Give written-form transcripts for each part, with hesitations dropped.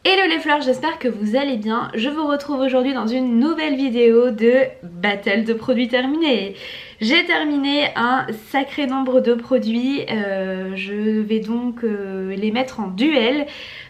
Hello les fleurs, j'espère que vous allez bien. Je vous retrouve aujourd'hui dans une nouvelle vidéo de battle de produits terminés. J'ai terminé un sacré nombre de produits, je vais donc les mettre en duel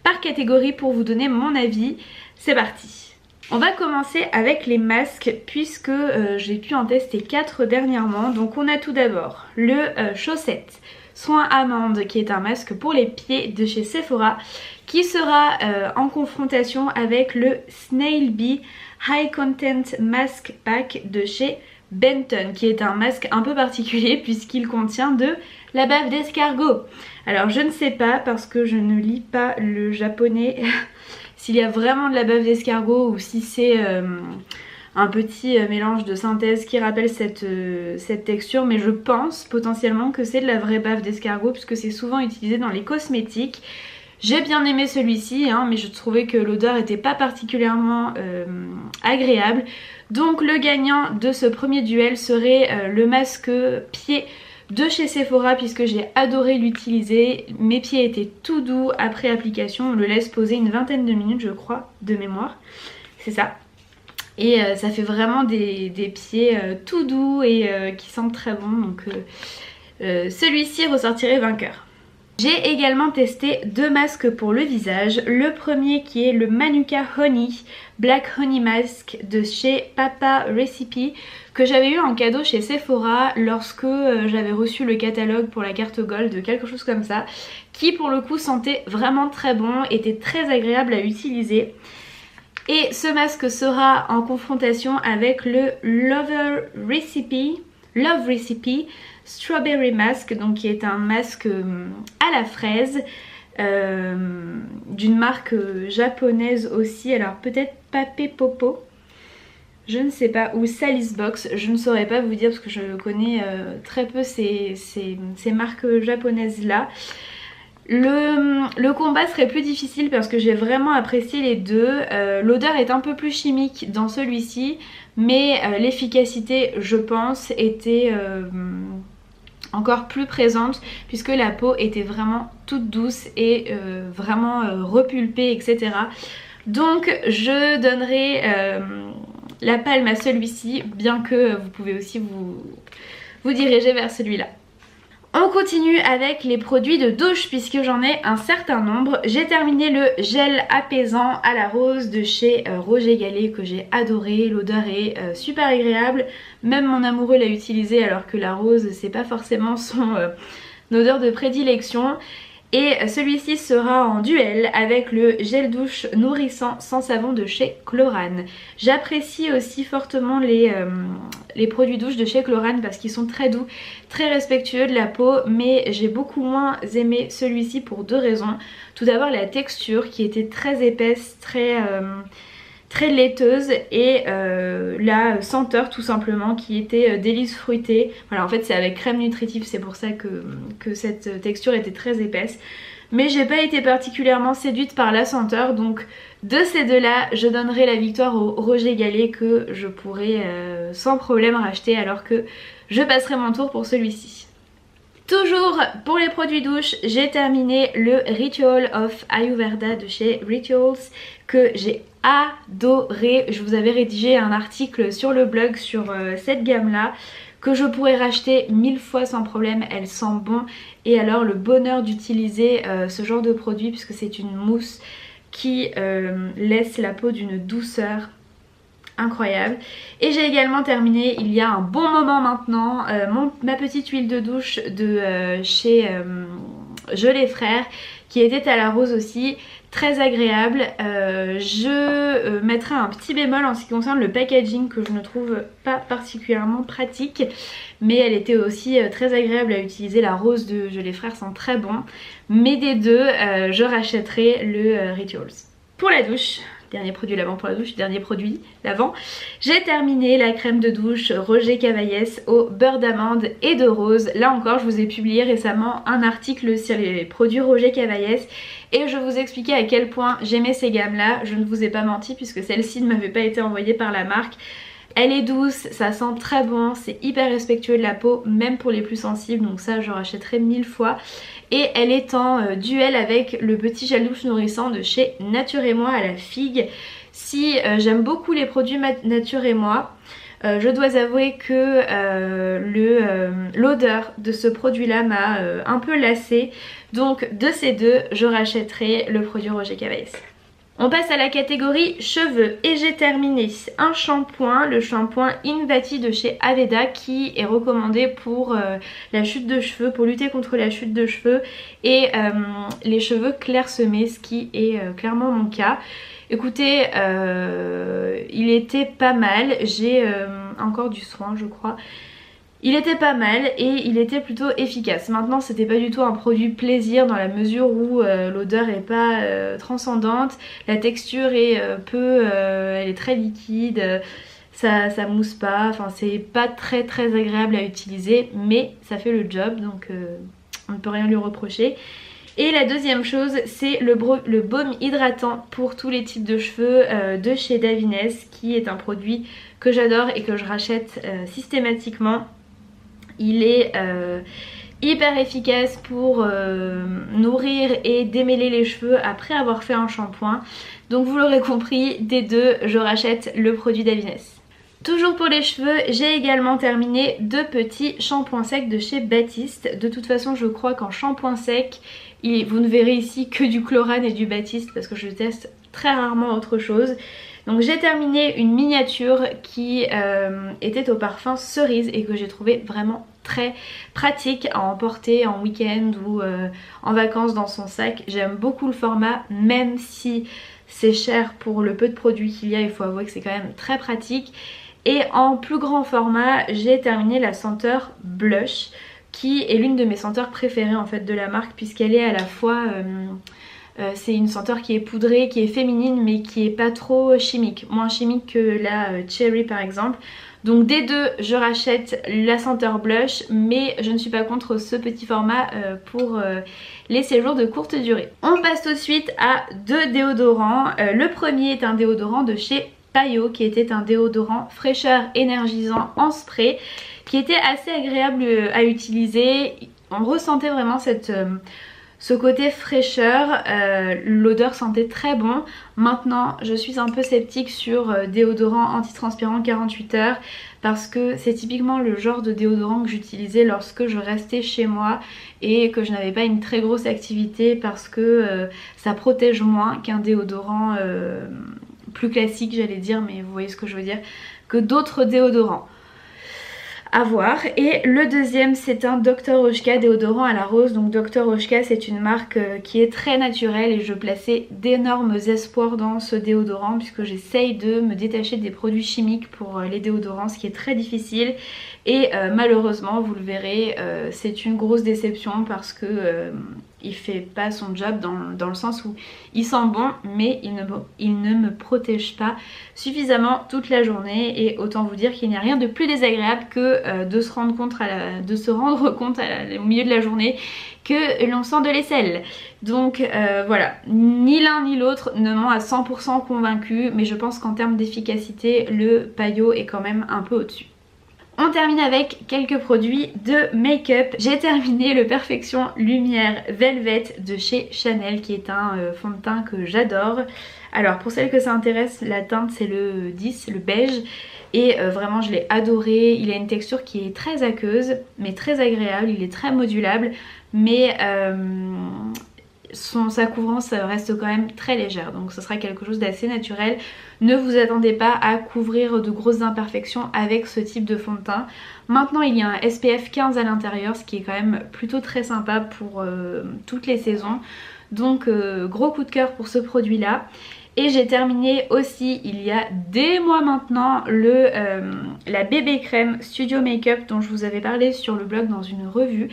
par catégorie pour vous donner mon avis. C'est parti. On va commencer avec les masques puisque j'ai pu en tester 4 dernièrement. Donc on a tout d'abord le chaussette Soin Amande qui est un masque pour les pieds de chez Sephora qui sera en confrontation avec le Snail Bee High Content Mask Pack de chez Benton qui est un masque un peu particulier puisqu'il contient de la bave d'escargot. Alors je ne sais pas parce que je ne lis pas le japonais s'il y a vraiment de la bave d'escargot ou si c'est un petit mélange de synthèse qui rappelle cette texture, mais je pense potentiellement que c'est de la vraie bave d'escargot puisque c'est souvent utilisé dans les cosmétiques. J'ai bien aimé celui-ci, hein, mais je trouvais que l'odeur n'était pas particulièrement agréable. Donc le gagnant de ce premier duel serait le masque pied de chez Sephora puisque j'ai adoré l'utiliser. Mes pieds étaient tout doux après application, on le laisse poser une vingtaine de minutes je crois, de mémoire. C'est ça. Et ça fait vraiment des pieds tout doux et qui sentent très bon. Donc celui-ci ressortirait vainqueur. J'ai également testé 2 masques pour le visage. Le premier qui est le Manuka Honey Black Honey Mask de chez Papa Recipe que j'avais eu en cadeau chez Sephora lorsque j'avais reçu le catalogue pour la carte Gold, quelque chose comme ça, qui pour le coup sentait vraiment très bon, était très agréable à utiliser. Et ce masque sera en confrontation avec le Love Recipe Strawberry Mask, donc qui est un masque à la fraise d'une marque japonaise aussi, alors peut-être Pape Popo, je ne sais pas, ou Sally's Box, je ne saurais pas vous dire parce que je connais très peu ces marques japonaises là. Le combat serait plus difficile parce que j'ai vraiment apprécié les deux. L'odeur est un peu plus chimique dans celui-ci, mais l'efficacité je pense était encore plus présente puisque la peau était vraiment toute douce et vraiment repulpée, etc. Donc je donnerai la palme à celui-ci, bien que vous pouvez aussi vous diriger vers celui-là. On continue avec les produits de douche puisque j'en ai un certain nombre. J'ai terminé le gel apaisant à la rose de chez Roger Gallet que j'ai adoré. L'odeur est super agréable. Même mon amoureux l'a utilisé alors que la rose c'est pas forcément son odeur de prédilection. Et celui-ci sera en duel avec le gel douche nourrissant sans savon de chez Chlorane. J'apprécie aussi fortement les produits douche de chez Chlorane parce qu'ils sont très doux, très respectueux de la peau, mais j'ai beaucoup moins aimé celui-ci pour 2 raisons. Tout d'abord la texture qui était très épaisse, très laiteuse, et la senteur tout simplement qui était délice fruitée. Voilà, en fait c'est avec crème nutritive, c'est pour ça que cette texture était très épaisse. Mais j'ai pas été particulièrement séduite par la senteur, donc de ces deux là je donnerai la victoire au Roger Gallet que je pourrais sans problème racheter alors que je passerai mon tour pour celui-ci. Toujours pour les produits douche, j'ai terminé le Ritual of Ayurveda de chez Rituals que j'ai adoré. Je vous avais rédigé un article sur le blog sur cette gamme là que je pourrais racheter 1000 fois sans problème, elle sent bon. Et alors le bonheur d'utiliser ce genre de produit puisque c'est une mousse qui laisse la peau d'une douceur incroyable. Et j'ai également terminé il y a un bon moment maintenant ma petite huile de douche de chez Gelée Frères qui était à la rose aussi, très agréable. Je mettrai un petit bémol en ce qui concerne le packaging que je ne trouve pas particulièrement pratique, mais elle était aussi très agréable à utiliser. La rose de Gelée Frères sent très bon, mais des deux je rachèterai le Rituals. Pour la douche, dernier produit lavant pour la douche, dernier produit lavant, j'ai terminé la crème de douche Roger Cavaillès au beurre d'amande et de rose. Là encore je vous ai publié récemment un article sur les produits Roger Cavaillès et je vous expliquais à quel point j'aimais ces gammes là. Je ne vous ai pas menti puisque celle-ci ne m'avait pas été envoyée par la marque. Elle est douce, ça sent très bon, c'est hyper respectueux de la peau, même pour les plus sensibles, donc ça je rachèterai 1000 fois. Et elle est en duel avec le petit gel douche nourrissant de chez Nature et Moi à la figue. Si j'aime beaucoup les produits Nature et Moi, je dois avouer que l'odeur de ce produit là m'a un peu lassée. Donc de ces deux, je rachèterai le produit Roger Cavalès. On passe à la catégorie cheveux et j'ai terminé un shampoing, le shampoing Invati de chez Aveda qui est recommandé pour la chute de cheveux, pour lutter contre la chute de cheveux et les cheveux clairsemés, ce qui est clairement mon cas. Écoutez, il était pas mal, j'ai encore du soin je crois. Il était pas mal et il était plutôt efficace. Maintenant c'était pas du tout un produit plaisir dans la mesure où l'odeur est pas transcendante, la texture est elle est très liquide, ça mousse pas, enfin c'est pas très agréable à utiliser mais ça fait le job donc on ne peut rien lui reprocher. Et la deuxième chose c'est le baume hydratant pour tous les types de cheveux de chez Davines qui est un produit que j'adore et que je rachète systématiquement. Il est hyper efficace pour nourrir et démêler les cheveux après avoir fait un shampoing. Donc vous l'aurez compris, des deux, je rachète le produit Davines. Toujours pour les cheveux, j'ai également terminé deux petits shampoings secs de chez Baptiste. De toute façon, je crois qu'en shampoing sec, vous ne verrez ici que du Chlorane et du Baptiste parce que je teste très rarement autre chose. Donc j'ai terminé une miniature qui était au parfum cerise et que j'ai trouvé vraiment très pratique à emporter en week-end ou en vacances dans son sac. J'aime beaucoup le format, même si c'est cher pour le peu de produits qu'il y a, il faut avouer que c'est quand même très pratique. Et en plus grand format, j'ai terminé la senteur Blush qui est l'une de mes senteurs préférées en fait de la marque puisqu'elle est à la fois... c'est une senteur qui est poudrée, qui est féminine mais qui est pas trop chimique, moins chimique que la Cherry par exemple. Donc des deux je rachète la senteur Blush mais je ne suis pas contre ce petit format pour les séjours de courte durée. On passe tout de suite à deux déodorants. Le premier est un déodorant de chez Payo qui était un déodorant fraîcheur énergisant en spray qui était assez agréable à utiliser. On ressentait vraiment ce côté fraîcheur, l'odeur sentait très bon. Maintenant je suis un peu sceptique sur déodorant antitranspirant 48 heures parce que c'est typiquement le genre de déodorant que j'utilisais lorsque je restais chez moi et que je n'avais pas une très grosse activité parce que ça protège moins qu'un déodorant plus classique j'allais dire, mais vous voyez ce que je veux dire, que d'autres déodorants. À voir. Et le deuxième c'est un Dr Oshka déodorant à la rose. Donc Dr Oshka c'est une marque qui est très naturelle et je plaçais d'énormes espoirs dans ce déodorant puisque j'essaye de me détacher des produits chimiques pour les déodorants, ce qui est très difficile et malheureusement vous le verrez c'est une grosse déception parce que il fait pas son job dans le sens où il sent bon mais il ne me protège pas suffisamment toute la journée et autant vous dire qu'il n'y a rien de plus désagréable que de se rendre compte au milieu de la journée que l'on sent de l'aisselle. Donc voilà, ni l'un ni l'autre ne m'ont à 100% convaincu mais je pense qu'en termes d'efficacité le Payo est quand même un peu au-dessus. On termine avec quelques produits de make-up. J'ai terminé le Perfection Lumière Velvet de chez Chanel qui est un fond de teint que j'adore. Alors pour celles que ça intéresse, la teinte c'est le 10, le beige. Et vraiment je l'ai adoré. Il a une texture qui est très aqueuse mais très agréable. Il est très modulable mais sa couvrance reste quand même très légère. Donc ce sera quelque chose d'assez naturel. Ne vous attendez pas à couvrir de grosses imperfections avec ce type de fond de teint. Maintenant il y a un SPF 15 à l'intérieur, ce qui est quand même plutôt très sympa pour toutes les saisons. Donc gros coup de cœur pour ce produit là. Et j'ai terminé aussi il y a des mois maintenant la bébé crème Studio Makeup dont je vous avais parlé sur le blog dans une revue,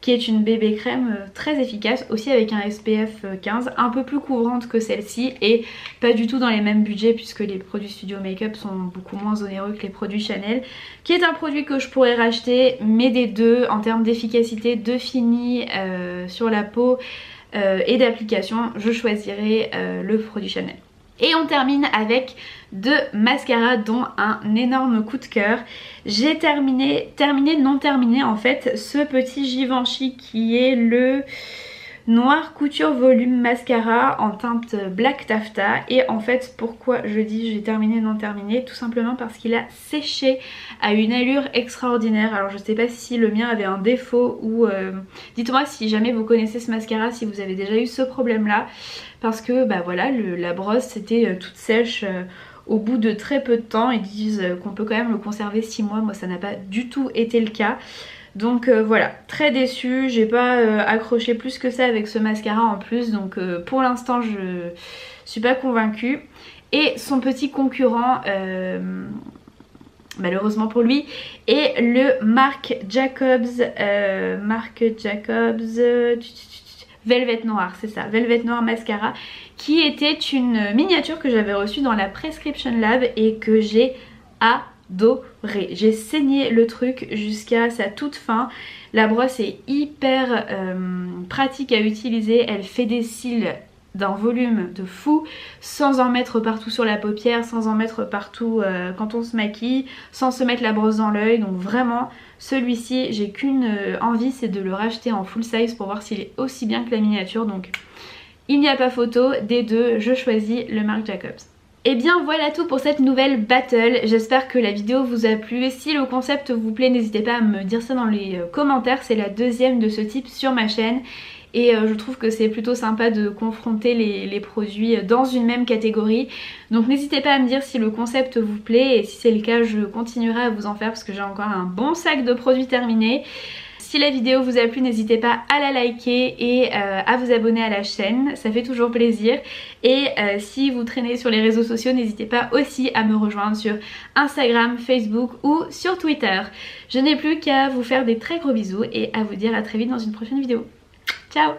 qui est une bébé crème très efficace aussi avec un SPF 15, un peu plus couvrante que celle-ci et pas du tout dans les mêmes budgets puisque les produits Studio Makeup sont beaucoup moins onéreux que les produits Chanel, qui est un produit que je pourrais racheter mais des deux en termes d'efficacité, de fini sur la peau et d'application, je choisirais le produit Chanel. Et on termine avec 2 mascaras dont un énorme coup de cœur. J'ai terminé en fait, ce petit Givenchy qui est le Noir Couture Volume Mascara en teinte Black Taffeta. Et en fait, pourquoi je dis j'ai terminé non terminé? Tout simplement parce qu'il a séché à une allure extraordinaire. Alors je sais pas si le mien avait un défaut ou... dites-moi si jamais vous connaissez ce mascara, si vous avez déjà eu ce problème là. Parce que bah voilà, la brosse c'était toute sèche au bout de très peu de temps. Ils disent qu'on peut quand même le conserver 6 mois. Moi ça n'a pas du tout été le cas. Donc voilà, très déçue, j'ai pas accroché plus que ça avec ce mascara en plus, donc pour l'instant je suis pas convaincue. Et son petit concurrent, malheureusement pour lui, est le Marc Jacobs, Velvet Noir, c'est ça, Velvet Noir Mascara, qui était une miniature que j'avais reçue dans la Prescription Lab et que j'ai adoré. J'ai saigné le truc jusqu'à sa toute fin. La brosse est hyper pratique à utiliser, elle fait des cils d'un volume de fou sans en mettre partout sur la paupière, sans en mettre partout quand on se maquille, sans se mettre la brosse dans l'œil. Donc vraiment celui-ci j'ai qu'une envie, c'est de le racheter en full size pour voir s'il est aussi bien que la miniature. Donc il n'y a pas photo, des deux je choisis le Marc Jacobs. Et bien voilà tout pour cette nouvelle battle, j'espère que la vidéo vous a plu. Si le concept vous plaît, n'hésitez pas à me dire ça dans les commentaires, c'est la deuxième de ce type sur ma chaîne. Et je trouve que c'est plutôt sympa de confronter les produits dans une même catégorie. Donc n'hésitez pas à me dire si le concept vous plaît, et si c'est le cas je continuerai à vous en faire parce que j'ai encore un bon sac de produits terminés. Si la vidéo vous a plu, n'hésitez pas à la liker et à vous abonner à la chaîne, ça fait toujours plaisir. Et si vous traînez sur les réseaux sociaux, n'hésitez pas aussi à me rejoindre sur Instagram, Facebook ou sur Twitter. Je n'ai plus qu'à vous faire des très gros bisous et à vous dire à très vite dans une prochaine vidéo. Ciao!